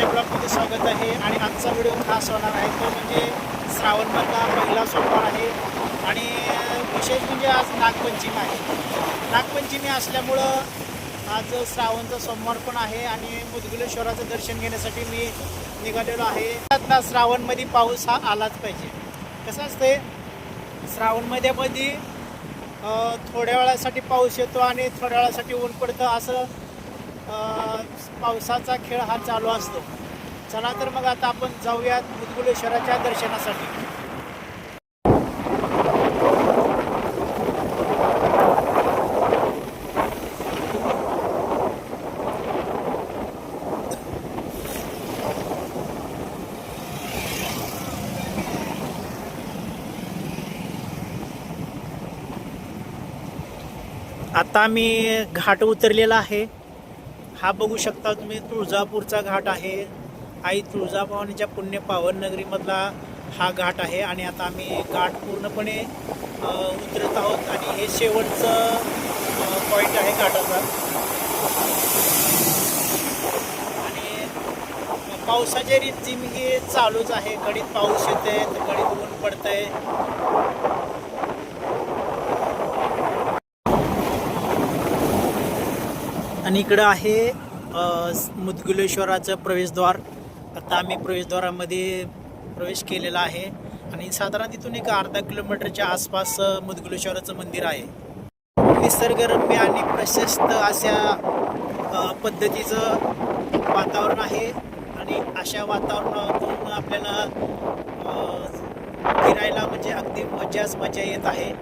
आजच्या ब्लॉगमध्ये स्वागत आहे. आणि आजचा व्हिडिओ खास होणार आहे तो म्हणजे श्रावणमधला पहिला सोमवार आहे. आणि विशेष म्हणजे आज नागपंचमी आहे. नागपंचमी असल्यामुळं आज श्रावणचा सोमवार पण आहे आणि मुदगलेश्वराचं दर्शन घेण्यासाठी मी निघालेलो आहे. आता श्रावणमध्ये पाऊस हा आलाच पाहिजे. कसं असते श्रावणमध्ये थोड्या वेळासाठी पाऊस येतो आणि थोड्या वेळासाठी ऊन पडतं, असं पावसाचा खेळ हा चालू असतो. चला तर मग आता आपण जाऊयात मुदगलेश्वराच्या दर्शनासाठी. आता मी घाट उतरलेला आहे. हा बघू शकता तुम्ही तुळजापूरचा घाट आहे. आई तुळजाभवानीच्या पुण्य पावन नगरीमधला हा घाट आहे. आणि आता आम्ही घाट पूर्णपणे उतरत आहोत आणि हे शेवटचं पॉईंट आहे घाटाचा. आणि पावसाच्या रिमझिम हे चालूच आहे. घडीत पाऊस येते तर घडीत ऊन पडतंय. आणि इकडं आहे मुदगलेश्वराचं प्रवेशद्वार. आता आम्ही प्रवेशद्वारामध्ये प्रवेश केलेला आहे. आणि साधारण तिथून एक अर्धा किलोमीटरच्या आसपास मुदगलेश्वराचं मंदिर आहे. निसर्गरम्य आणि प्रशस्त अशा पद्धतीचं वातावरण आहे. आणि अशा वातावरणातून आपल्याला फिरायला म्हणजे अगदी मजा येत आहे.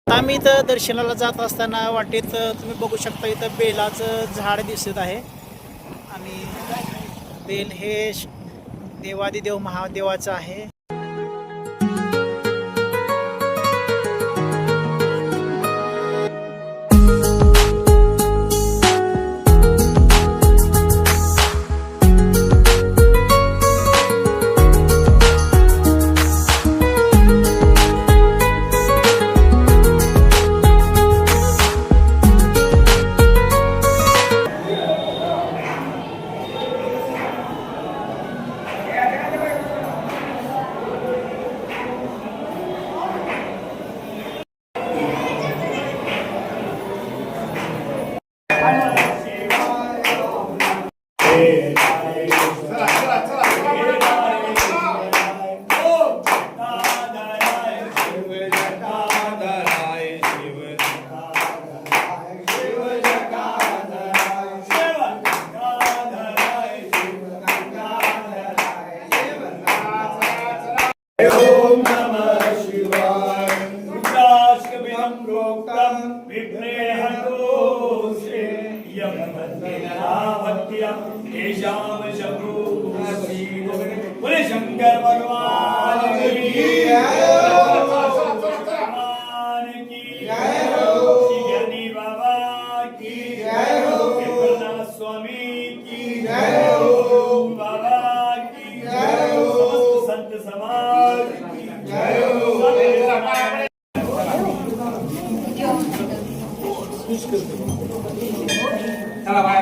आम्ही इथं दर्शनाला जात असताना वाटेत तुम्ही बघू शकता इथं बेलाचं झाड दिसत आहे. आणि बेल हे देवादिदेव महादेवाचं आहे. शंकर भगवान की जय हो, ज्ञानी बाबा की जय हो, स्वामी की जय हो, बाबा की जय हो, संत समाज की जय हो. चला बाहेर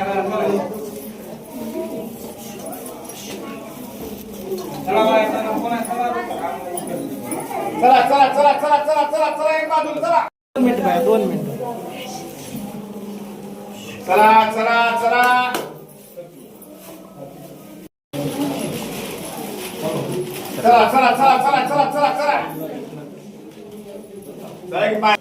चला एक बाजूला चला. 2 मिनिट बाय 2 मिनिट. चला चला चला चला चला चला चला चला चला चला चला एक बाय.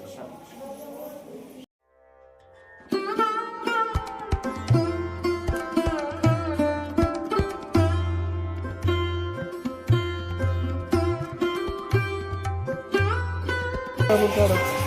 बरोबर.